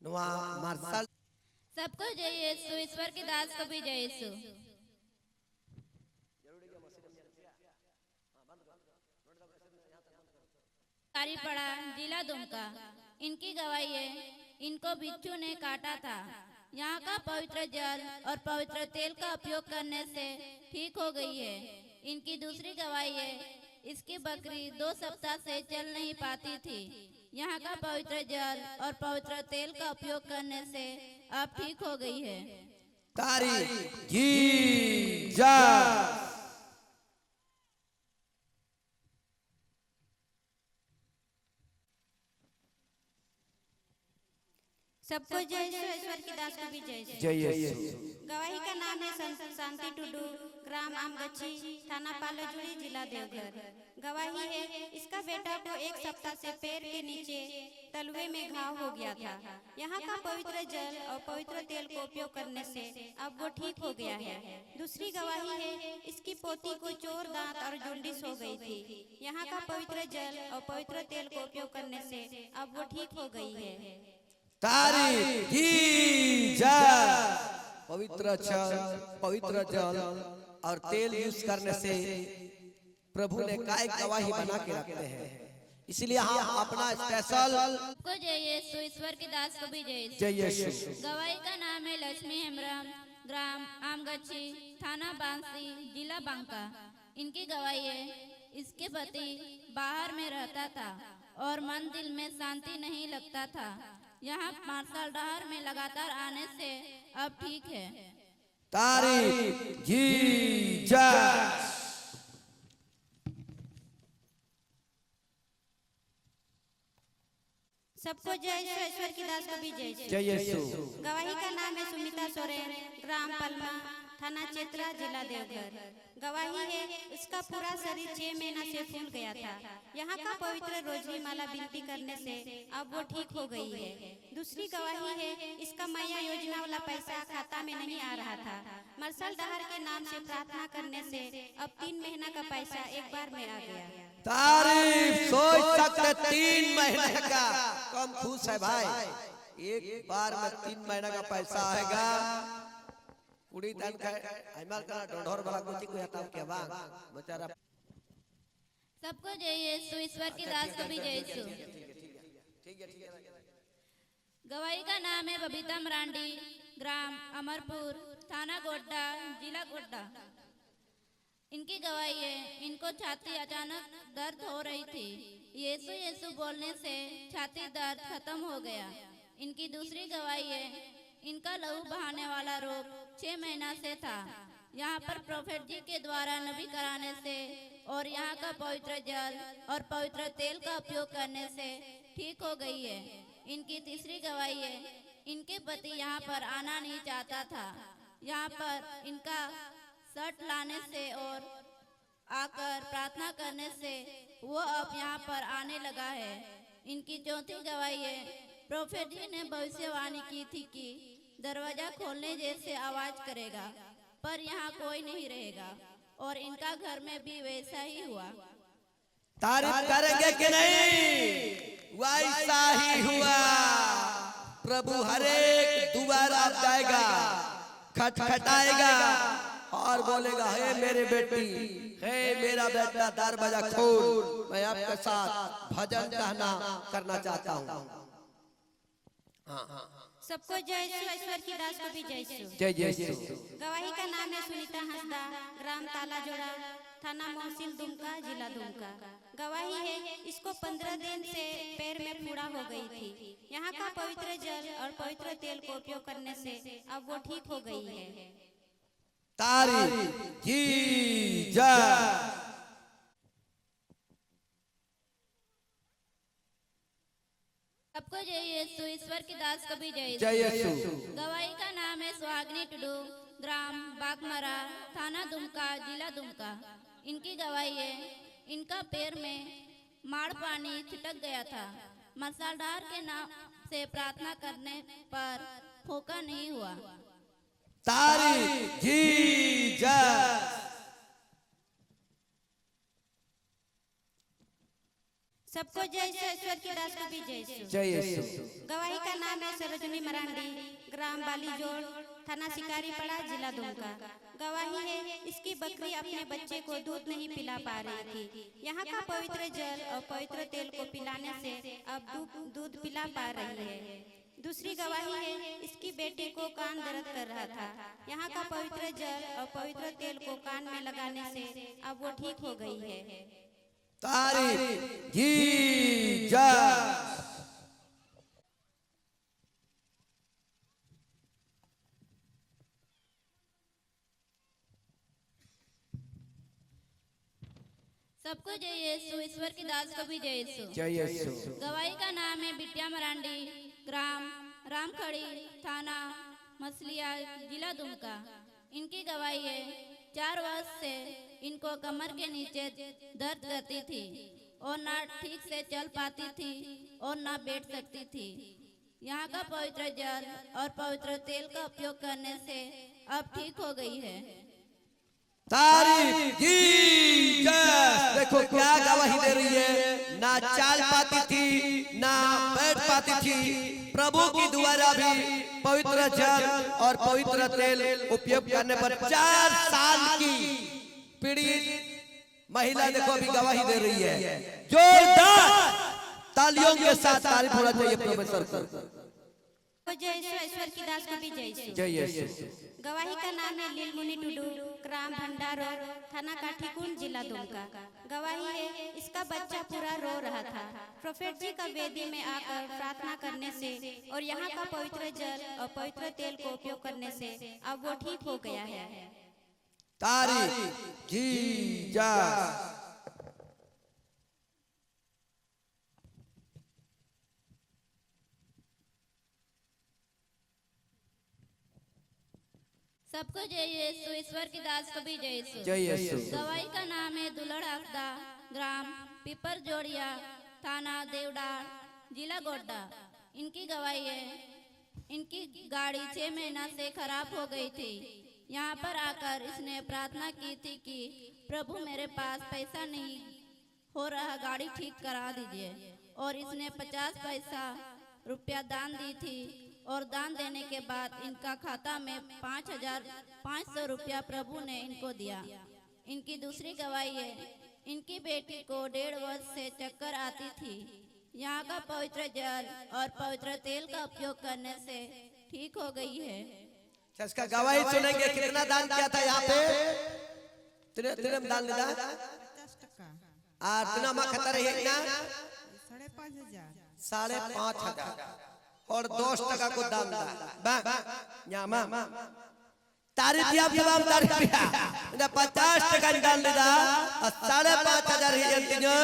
Martial सबको जय यीशु, ईश्वर के दास को भी जय यीशु। कारीपड़ा जिला दुमका, इनकी गवाही है, इनको बिच्छू ने काटा था। यहाँ का पवित्र जल और पवित्र तेल का उपयोग करने से ठीक हो गई है। इनकी दूसरी गवाही है, इसकी बकरी 2 सप्ताह से चल नहीं पाती थी। यहाँ का पवित्र जल और पवित्र तेल का उपयोग करने से अब ठीक हो गई है। तारीफ जीसस। सबको जय यीशु, ईश्वर की दास को भी जय यीशु। जय यीशु। गवाही का नाम है शांति टुडू, ग्राम आमगच्छी, थाना पालाजुड़ी, जिला देवघर। गवाही है, इसका बेटा को 1 सप्ताह से पैर के नीचे तलवे में घाव हो गया था। यहाँ का पवित्र जल और पवित्र तेल को उपयोग करने से अब वो ठीक हो गया है। दूसरी गवाही है, इसकी पोती को चोर दांत और जॉन्डिस हो गई थी। यहाँ का पवित्र जल और पवित्र तेल को उपयोग करने से अब वो ठीक हो गई है। तारीफ जीसस। पवित्र जल और तेल यूज करने से प्रभु ने काय गवाही बना के रखते हैं, इसलिए हम अपना स्पेशल को जय यीशु, ईश्वर के दास को भी जय यीशु। जय यीशु। गवाही का नाम है लक्ष्मी हेम्ब्रम, ग्राम आमगच्छी, थाना बांसी, जिला बांका। इनकी गवाही है, इसके पति बाहर में रहता था और मन दिल में शांति नहीं लगता था। यहाँ मार्शल डहर में लगातार आने से अब ठीक है। तारीफ जीसस। सबको जय यीशु, ईश्वर की दास को भी जय यीशु। जय यीशु। गवाही का नाम है सुमिता सोरेन, ग्राम पलमा, थाना चेत्रा, जिला देवघर। गवाही है, इसका पूरा शरीर 6 महीना से फूल गया था। यहाँ का पवित्र रोजरी माला विनती करने से अब वो ठीक हो गई है। दूसरी गवाही है, इसका मैया योजना वाला पैसा खाता में नहीं आ रहा था। मार्शल डहर के नाम से प्रार्थना करने से अब 3 महीना का पैसा एक बार में आ गया। तारीफ सोच सकते 3 महीने का कम खुश है भाई, एक बार में 3 महीने का पैसा आएगा। कुड़ी तन का हमार का डोढोर वाला कोची को हटा के बा बेचारा। सबको जय यीशु, ईश्वर के दास को भी जय यीशु। ठीक है। गवाही का नाम है बबीता मरांडी, ग्राम अमरपुर, थाना गोड्डा, जिला गोड्डा। इनकी गवाही है, इनको छाती अचानक दर्द हो रही थी। यीशु यीशु बोलने से छाती दर्द खत्म हो गया। इनकी दूसरी गवाही है, इनका लहू बहाने वाला रोग 6 महीना से था। यहाँ पर प्रोफेट जी के द्वारा नबी कराने से और यहाँ का पवित्र जल और पवित्र तेल का उपयोग करने से ठीक हो गई है। इनकी तीसरी गवाही है, इनके पति यहाँ पर आना नहीं चाहता था। यहाँ पर इनका शर्ट लाने से और आकर प्रार्थना करने से वो अब यहाँ पर आने लगा है। इनकी चौथी गवाही है, प्रोफेट जी ने भविष्यवाणी की थी कि दरवाजा खोलने जैसे आवाज करेगा, पर यहाँ कोई नहीं रहेगा, और इनका घर में भी वैसा ही हुआ। तारीफ करेंगे कि नहीं? वैसा ही हुआ। प्रभु हर एक द्वार आप जाएगा, खटखटाएगा और बोलेगा, हे मेरे बेटी, हे मेरा बेटा, दरवाजा खोल, मैं आपके साथ भजन कहना करना चाहता हूँ। सबको जय यीशु, ईश्वर की दास को भी जय यीशु। जय यीशु। गवाही का नाम है सुनीता हंसदा, ग्राम ताला जोड़ा, थाना मोहसिल, दुमका, जिला दुमका। गवाही है, इसको 15 दिन से पैर में फोड़ा हो गई थी। यहाँ का पवित्र जल और पवित्र तेल को उपयोग करने से अब वो ठीक हो गई है। तारीफ जीसस। सबको जय यीशु, ईश्वर के दास को भी जय जय यीशु। यीशु। गवाही का नाम है सुहागनी टुडू, ग्राम बागमरा, थाना दुमका, जिला दुमका। इनकी गवाही है, इनका पैर में माड़ पानी छिटक गया था। मार्शल डहर के नाम से प्रार्थना करने पर फोका नहीं हुआ। तारीफ जीसस। सबको जय सो, ईश्वर की दास को भी जय सो। जय यीशु। गवाही का नाम है सरोजनी मरांडी, ग्राम बालीजोड़, थाना शिकारीपड़ा, जिला दुमका। गवाही है इसकी बकरी अपने बच्चे को दूध नहीं पिला पा रही थी। यहाँ का पवित्र जल और पवित्र तेल को पिलाने से अब दूध पिला पा रही है। दूसरी गवाही है इसकी बेटी को कान दर्द कर रहा था। यहाँ का पवित्र जल और पवित्र तेल को कान में लगाने से अब वो ठीक हो गई है। तारीफ जीसस। सबको जय यीशु, ईश्वर की दास को भी जय यीशु। जय यीशु। गवाही का नाम है बिटिया मरांडी, ग्राम रामखड़ी, थाना मछलिया, जिला दुमका। इनकी गवाही है 4 वर्ष से इनको कमर के नीचे दर्द करती थी और ना ठीक से चल पाती थी और ना बैठ सकती थी। यहाँ का पवित्र जल और पवित्र तेल का उपयोग करने से अब ठीक हो गई है। तारीफ जीसस। देखो क्या गवाही दे रही है। ना चाल पाती थी, ना बैठ पाती थी, प्रभु की द्वारा भी पवित्र जल और पवित्र तेल उपयोग करने पर 4 साल की पीड़ित महिला देखो अभी गवाही दे रही है। जोरदार तालियों के साथ तारीफ होना चाहिए प्रोफेसर को। जय यीशु, ईश्वर की दास को भी जय यीशु। जय यीशु। गवाही का नाम है लीलमुनि टुडू, ग्राम भंडारो, थाना काठीकुंड, जिला दुमका। गवाही है इसका बच्चा पूरा रो रहा था। प्रोफेट जी का वेदी में आकर प्रार्थना करने से और यहाँ का पवित्र जल और पवित्र तेल को उपयोग करने से अब वो ठीक हो गया है। तारीफ जीसस। सबको जय यीशु, ईश्वर की दास को भी जय यीशु। जय यीशु। गवाही का नाम है दुलड़ हफ्ता, ग्राम पिपर जोड़िया, थाना देवडार, जिला गोड्डा। इनकी गवाही है इनकी गाड़ी 6 महीना से खराब हो गई थी। यहाँ पर आकर इसने प्रार्थना की थी कि प्रभु मेरे पास पैसा नहीं हो रहा, गाड़ी ठीक करा दीजिए। और इसने 50 पैसा रुपया दान दी थी और दान देने के बाद इनका खाता में 5,500 रुपया प्रभु ने इनको दिया। इनकी दूसरी गवाही है इनकी बेटी को 1.5 वर्ष से चक्कर आती थी। यहाँ का पवित्र जल और पवित्र तेल का उपयोग करने से ठीक हो गई है। इसका गवाही सुनेंगे। कितना दान किया था यहाँ पे? तिने दान दिया 50 टका और तिना मा खतर है ना 5,500 5,500 और 10 टका को दान दा यहाँ मा तारीफ किया जवाब तारीफ किया। इधर 50 टका दान दिया और 5,500 ही जंतिनो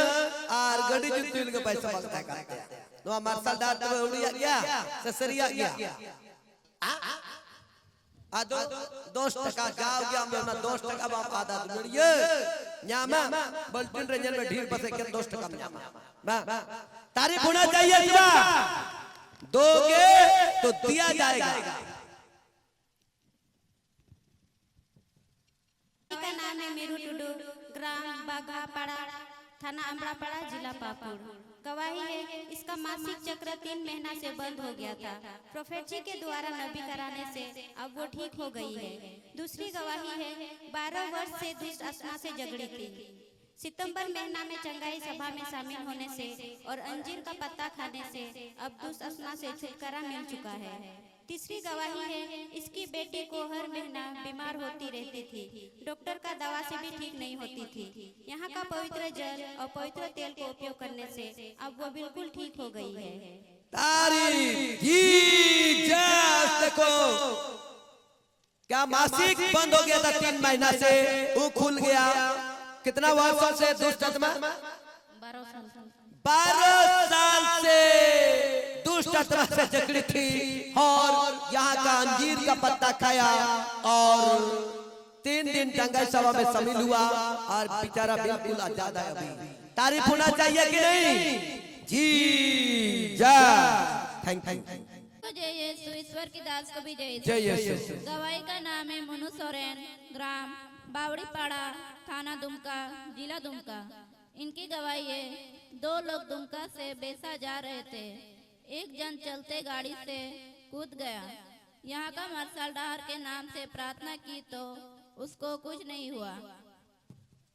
और गड्डी जुतिन के पैसा मांगता करते हैं। नो मार्शल दार तो उड़िया गया, ससरिया गया। आ 10 टका जाओ गया मैं ना 10 टका बाप आधा दुनिया न्यामा बल्टिन रंजन में ढीर बसे के 10 टका न्यामा तारीफ होना चाहिए। शिवा दोगे तो दिया जाएगा। का नाम है मेरू टुडू, ग्राम बाघापाड़ा, थाना अमरापाड़ा, जिला पाकुड़। गवाही है इसका मासिक चक्र 3 महीना से बंद हो गया था। प्रोफेट जी के द्वारा नबी कराने से अब वो ठीक हो गई है। दूसरी गवाही है 12 वर्ष से दुष्ट आत्मा से झगड़ी थी। सितंबर महीना में चंगाई सभा में शामिल होने से और अंजीर का पत्ता खाने से अब दुष्ट आत्मा से छुटकारा मिल चुका है। तीसरी गवाही है इसकी बेटी को हर महीना बीमार होती रहती थी, डॉक्टर का दवा से भी ठीक नहीं होती थी। यहाँ का पवित्र जल और पवित्र तेल को उपयोग करने से अब वो बिल्कुल ठीक हो गई है। तारीफ जीसस। देखो क्या मासिक बंद हो गया था 3 महीना से, वो खुल गया। कितना वर्षों से दुष्ट आत्मा? 12 साल से दुष्ट आत्मा से जकड़ी थी और यहाँ का अंजीर का पत्ता खाया और 3 दिन चंगाई सभा में शामिल हुआ और बेचारा बिल्कुल आजाद है अभी। तारीफ होना चाहिए कि नहीं? जीसस। Thank you. जय यीशु, ईश्वर की दास को भी जय जय यीशु। यीशु। गवाही का नाम है मुनु सोरेन, ग्राम बावड़ीपाड़ा, थाना दुमका, जिला दुमका। इनकी गवाही है, 2 लोग दुमका से बेसा जा रहे थे। एक जन चलते गाड़ी से कूद गया। यहाँ का मार्शल डार के नाम से प्रार्थना की तो उसको कुछ नहीं हुआ।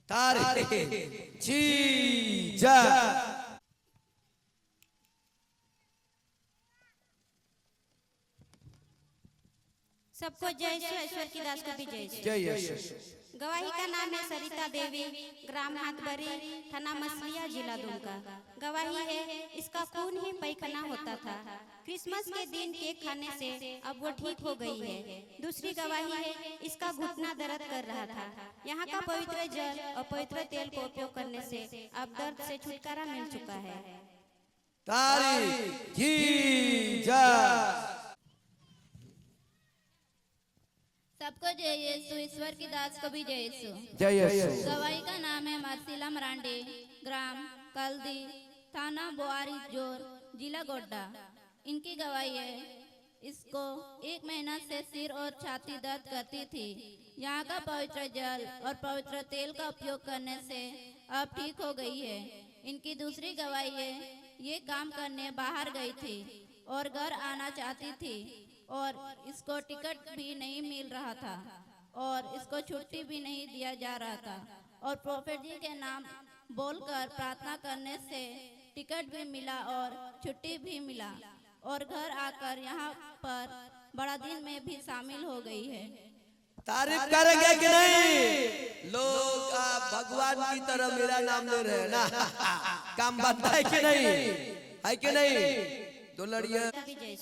तारीख जी जा सबको जय श्री ईश्वर की दास को भी जय श्री। जय यश। गवाही का नाम है सरिता देवी, ग्राम हाथबरी, थाना मसलिया, जिला दुमका। गवाही है, इसका खून ही पैखाना होता था। क्रिसमस के दिन केक खाने से अब वो ठीक हो गई है। दूसरी गवाही है, इसका घुटना दर्द कर रहा था। यहाँ का पवित्र जल और पवित्र तेल को उपयोग करने से अब दर्द से छुटकारा मिल चुका है। तारीख जी जा सबको जय यीशु, ईश्वर की दास को भी जय यीशु। जय यश। गवाही का नाम है मरसीला मरांडी, ग्राम कल्दी, थाना बोआरी जोर, जिला गोड्डा। इनकी गवाही है, इसको 1 महीना से सिर और छाती दर्द करती थी। यहाँ का पवित्र जल और पवित्र तेल का उपयोग करने से अब ठीक हो गई है। इनकी दूसरी गवाही है, ये काम करने बाहर गई थी और घर आना चाहती थी और इसको टिकट भी नहीं मिल रहा था और इसको छुट्टी भी नहीं दिया जा रहा था और प्रोफेट जी के नाम बोलकर प्रार्थना करने से टिकट भी मिला और छुट्टी भी मिला और घर आकर यहाँ पर बड़ा दिन में भी शामिल हो गई है। तारीफ करेंगे कि नहीं? लोग भगवान की तरह मेरा नाम ले रहे हैं ना। काम बनता है कि नहीं? है कि नहीं? दो लड़िया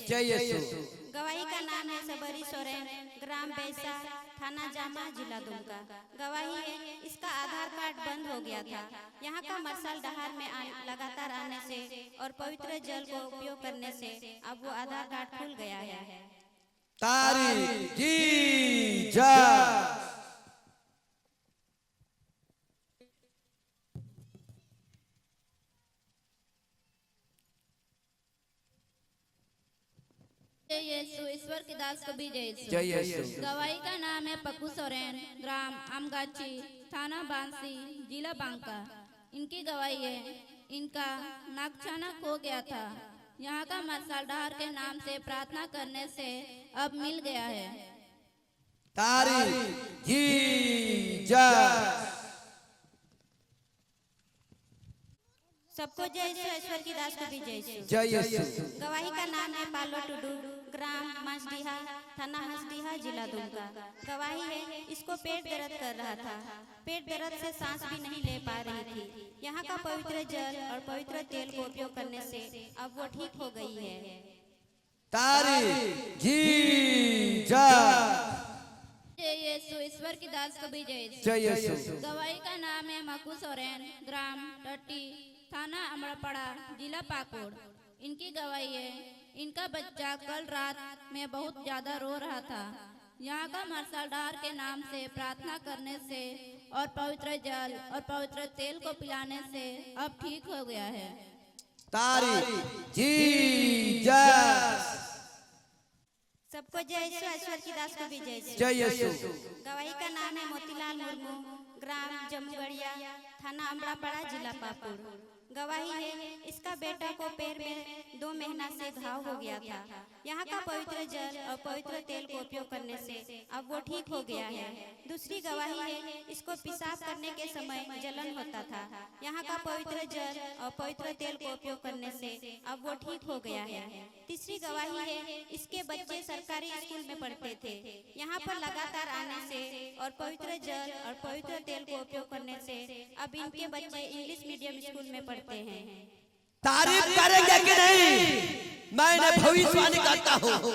जय यीशु। गवाही का नाम है सबरी सोरेन, ग्राम बैसा, थाना जामा, जिला दुमका। गवाही है, इसका आधार कार्ड बंद हो गया था। यहाँ का मरसल डहार में लगातार आने से और पवित्र जल को उपयोग करने से अब वो आधार कार्ड खुल गया है। तारीख जी जा जय यीशु, ईश्वर की दास को भी जय यीशु। जय यीशु। गवाही का नाम है पक्कू सोरेन, ग्राम आमगाची, थाना बांसी, जिला बांका। इनकी गवाही है, इनका नाक अचानक हो गया था। यहाँ का मरसल डहार के नाम से प्रार्थना करने से अब मिल गया है। तारीख जी जा सबको जय श्री ईश्वर की दास को भी जय श्री। जय यीशु। गवाही का नाम है पालो टुडू, ग्राम मसडीहा, थाना हंसडीहा, जिला दुमका। गवाही है, इसको पेट दर्द कर रहा था। पेट दर्द से सांस भी नहीं ले पा रही थी। यहाँ का पवित्र जल और पवित्र तेल को उपयोग करने से अब वो ठीक हो गई है। तारीख जी जा जय यीशु, ईश्वर की दास को भी जय यीशु। जय यीशु। गवाही का नाम है मकू सोरेन, ग्राम टट्टी, थाना अमड़ापड़ा, जिला पाकुड़। इनकी गवाही है, इनका बच्चा कल रात में बहुत ज्यादा रो रहा था। यहाँ का मरसल डहार के नाम से प्रार्थना करने से और पवित्र जल और पवित्र तेल को पिलाने से अब ठीक हो गया है। तारीख जी जा सबको जय श्री ईश्वर की दास को भी जय श्री। जय यीशु। गवाही का नाम है मोतीलाल मुर्मू, ग्राम जमुगड़िया, थाना अमड़ापड़ा, जिला पाकुड़। गवाही है, इसका बेटा को पैर में 2 महीना से घाव हो गया था। यहाँ का पवित्र जल और पवित्र तेल को उपयोग करने से अब वो ठीक हो गया है। दूसरी गवाही है, इसको पेशाब करने के समय जलन होता था। यहाँ का पवित्र जल और पवित्र तेल को उपयोग करने से अब वो ठीक हो गया है। तीसरी गवाही है, इसके बच्चे सरकारी स्कूल में पढ़ते थे। यहाँ पर लगातार आने से और पवित्र जल और पवित्र तेल को उपयोग करने से अब इनके बच्चे इंग्लिश मीडियम स्कूल में पढ़ते हैं। तारीफ करेंगे कि नहीं? मैंने भविष्यवाणी करता हूँ,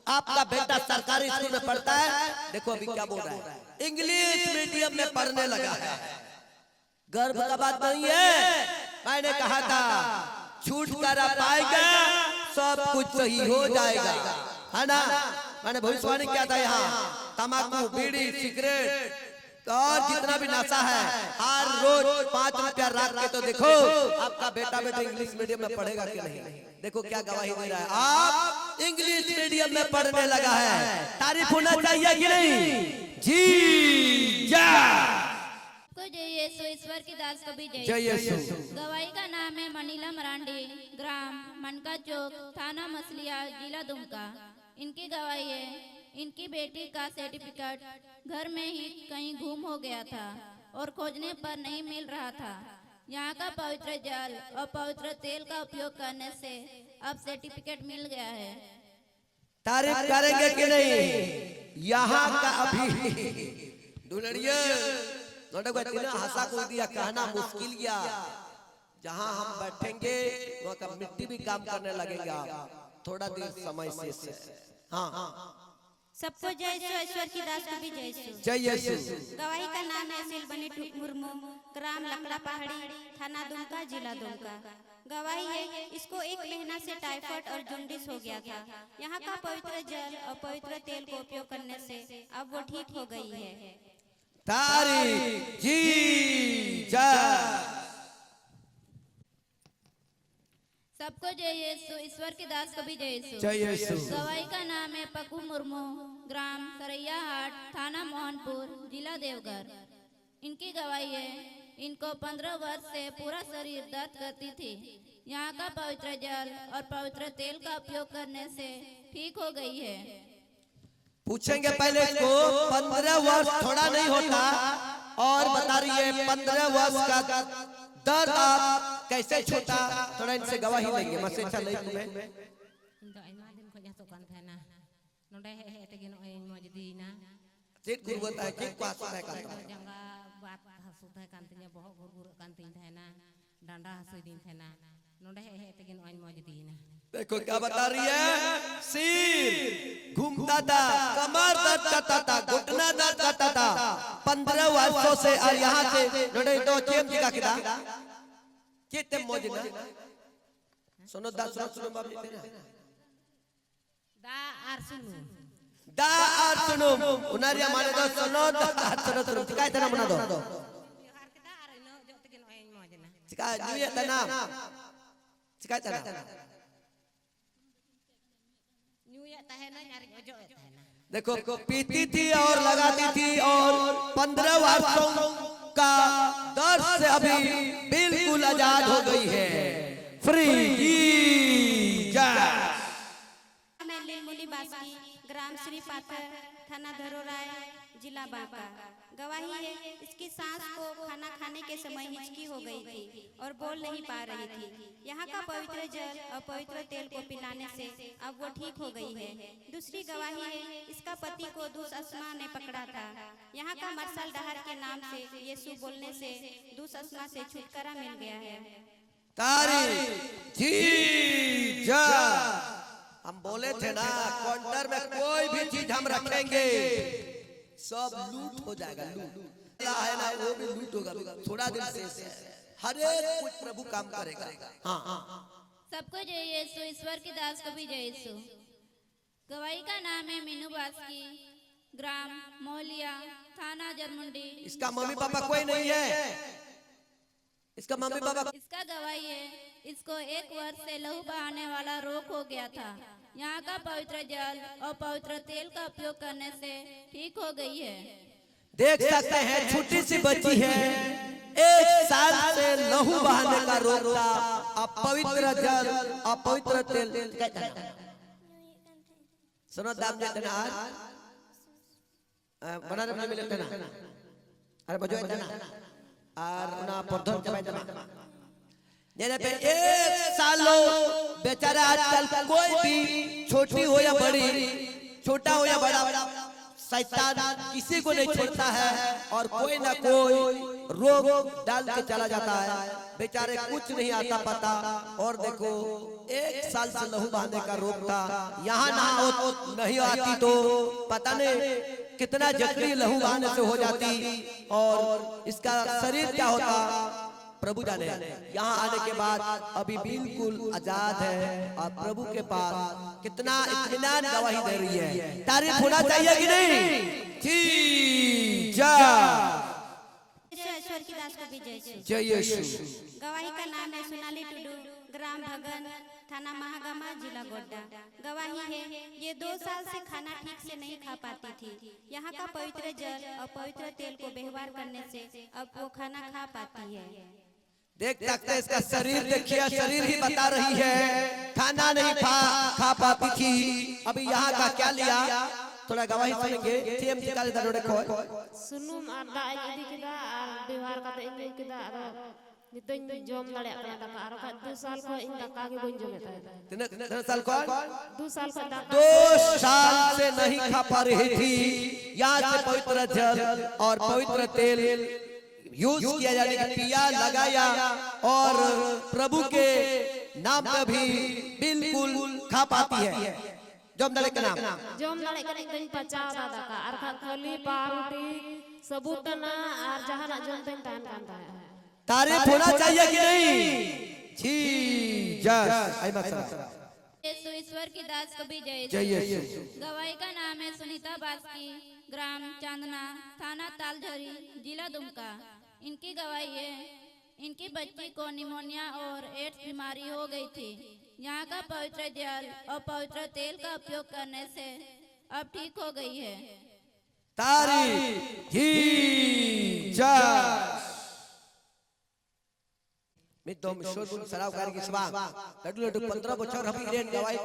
आपका बेटा सरकारी स्कूल में पढ़ता है। देखो अभी क्या बोल रहा है, इंग्लिश मीडियम में पढ़ने लगा है। गर्व का बात नहीं है। मैंने कहा था छूट कर पाएगा, सब कुछ सही हो जाएगा, है ना? मैंने भविष्यवाणी किया था। यहाँ तम्बाकू, बीड़ी, सिगरेट और जितना भी नशा है, हर रोज 5 रुपया रख के तो देखो आपका बेटा इंग्लिश मीडियम में पढ़ेगा कि नहीं। देखो क्या गवाही दे रहा है, आप इंग्लिश मीडियम में पढ़ने लगा है। तारीफ होना चाहिए कि नहीं? जी जा। जय यीशु, ईश्वर की दास को भी जय जय। यीशु। गवाही का नाम है मनीला मरांडी, ग्राम मनका चौक, थाना मसलिया, जिला दुमका। इनकी गवाही है, इनकी बेटी का सर्टिफिकेट घर में ही कहीं गुम हो गया था और खोजने पर नहीं मिल रहा था। यहाँ का पवित्र जल और पवित्र तेल का उपयोग करने से अब सर्टिफिकेट मिल गया है। तारीफ करेंगे कि नहीं? यहाँ का अभी दुल्हनिया हंसा को दिया, कहना मुश्किल गया। जहाँ हम बैठेंगे वहाँ का मिट्टी भी काम करने लगेगा थोड़ा देर समय से। हाँ, सबको जय सो, ईश्वर की दास को भी जय सो। जय यीशु। गवाही का नाम है सिलबनी मुर्मू, ग्राम लकड़ा पहाड़ी, थाना दुमका, जिला दुमका। गवाही है, इसको 1 महीना से टाइफाइड और जॉन्डिस हो गया था। यहाँ का पवित्र जल और पवित्र तेल को उपयोग करने से अब वो ठीक हो गई है। तारीफ जी जय। सबको जय यीशु, ईश्वर की दास को भी जय यीशु। जय यीशु। गवाही का नाम है पकू मुर्मू, ग्राम सरैया हाट, थाना मोहनपुर, जिला देवघर। इनकी गवाही है, इनको 15 वर्ष से पूरा शरीर दर्द करती थी। यहाँ का पवित्र जल और पवित्र तेल का उपयोग करने से ठीक हो गई है। पूछेंगे पहले इसको, 15 वर्ष थोड़ा नहीं होता और बता रही है 15 वर्ष का दर्द आप कैसे छूटा। थोड़ा इनसे गवाही लेंगे। मसे चल रही तुम्हें चेक गुरबत है कि पास है का जंगा बात हसुत है कांतिया बहुत गुरगुर कांतिन थे ना डंडा हसुई दिन थे ना नोडे है तगिन ओइन मौजूदी ना। देखो क्या बता रही है, सिर घूमता था, कमर दर्द करता था, घुटना दर्द करता था 15 वर्षों से। और यहाँ से नोडे तो चेम जी का किदा कितने मौजूद ना सुनो दा सुनो बाप जी तेरा दा आरसुनु दा और सुनो उनारिया माने दो सुनो दा सुनो सुनो चिकाय तना मना दो बिहार के दा आरनो जो तगिन ओइन मौजना चिकाय जुए तना चिकाय तना न्यू या तहे ना यार जो तहे ना। देखो पीती थी और लगाती थी और 15 वर्षों का दर्द से अभी बिल्कुल आजाद हो गई है। फ्री मैं लीलमुली बास्की, ग्राम श्री पाथर, थाना धरोराय, जिला बांका। गवाही है, इसकी सांस को खाना खाने के समय हिचकी हो गई थी और बोल नहीं पा रही थी। यहाँ का पवित्र जल और पवित्र तेल को पिलाने से अब वो ठीक हो गई है। दूसरी गवाही है, इसका पति को दुष्आत्मा ने पकड़ा था। यहाँ का मरसल डहर के नाम से यीशु बोलने से दुष्आत्मा से छुटकारा मिल गया है। तारीफ जी जय। हम बोले थे ना काउंटर में कोई भी चीज हम रखेंगे सब लूट हो जाएगा। लूट है ना, वो भी लूट होगा थोड़ा दिन से। हर एक कुछ प्रभु काम करेगा। हाँ, सबको जय यीशु, ईश्वर की दास को भी जय यीशु। गवाही का नाम है मीनू बास्की, ग्राम मोहलिया, थाना जरमुंडी। इसका मम्मी पापा कोई नहीं है। इसका मम्मी पापा इसका गवाही है, इसको 1 वर्ष से लहू बहाने वाला रोग हो गया था। यहाँ का पवित्र जल और पवित्र तेल का उपयोग करने से ठीक हो गई है। देख सकते हैं छोटी सी बच्ची है, 1 साल से लहू बहाने का रोग था। अब पवित्र जल और पवित्र तेल सुनो दाम देते ना बना रहे मिले थे ना। अरे बजो थे ना और ना प्रधन के बैठे ना जने पे 1 साल लो बेचारा। आजकल कोई भी छोटी हो या बड़ी, छोटा हो या बड़ा, शैतान किसी को नहीं छोड़ता है और कोई ना कोई रोग डाल के चला जाता है। बेचारे कुछ नहीं आता पता। और देखो 1 साल से लहू बहाने का रोग था। यहाँ ना नहीं आती तो पता नहीं कितना जख्मी लहू बहाने से हो जाती और इसका शरीर क्या होता प्रभु जाने। यहाँ आने के बाद अभी बिल्कुल आजाद है और प्रभु के पास कितना इत्मीनान गवाही दे रही है। तारीफ होना चाहिए कि नहीं? जी जय। ईश्वर की दास को भी जय श्री। जय यीशु। गवाही का नाम है सोनाली टुडू, ग्राम भगन, थाना महागामा, जिला गोड्डा। गवाही है, ये 2 साल से खाना ठीक से नहीं खा पाती थी। यहाँ का पवित्र जल और पवित्र तेल को व्यवहार करने से अब वो खाना खा पाती है। देख सकते हैं इसका शरीर, देखिए शरीर ही बता रही है खाना नहीं खा पाती थी। अभी यहाँ का क्या लिया, थोड़ा गवाही सुनेंगे। टीएम जी का इधर देखो। सुनुम आर दा इदी किदा आर व्यवहार का इन किदा आर नितन जम लड़े अपना दका आर का 2 साल को इन दका के बन जमे था। कितने साल को? 2 साल का दका 2 साल से नहीं खा पा रही थी। यहाँ से पवित्र जल और पवित्र तेल यूज किया जाने का पिया लगाया और प्रभु के नाम पे भी बिल्कुल खा पाती है। जम लड़े का नाम जम लड़े का इन पचा दादा का आर का खली पारुटी सबूत ना आर जहां ना जम तन तान कांता है। तारीफ होना चाहिए कि नहीं? जी जय यीशु ईश्वर की दास कभी जय जय। गवाही का नाम है सुनीता बास्की, ग्राम चांदना, थाना तालझरी, जिला दुमका। इनकी गवाही है, इनकी बच्ची को निमोनिया और एड्स बीमारी हो गई थी। यहाँ का पवित्र जल और पवित्र तेल का उपयोग करने से अब ठीक हो गई है। तारीफ जी जय। मित्रों, शोध सराव कार्य की सभा 15 बच्चों गवाही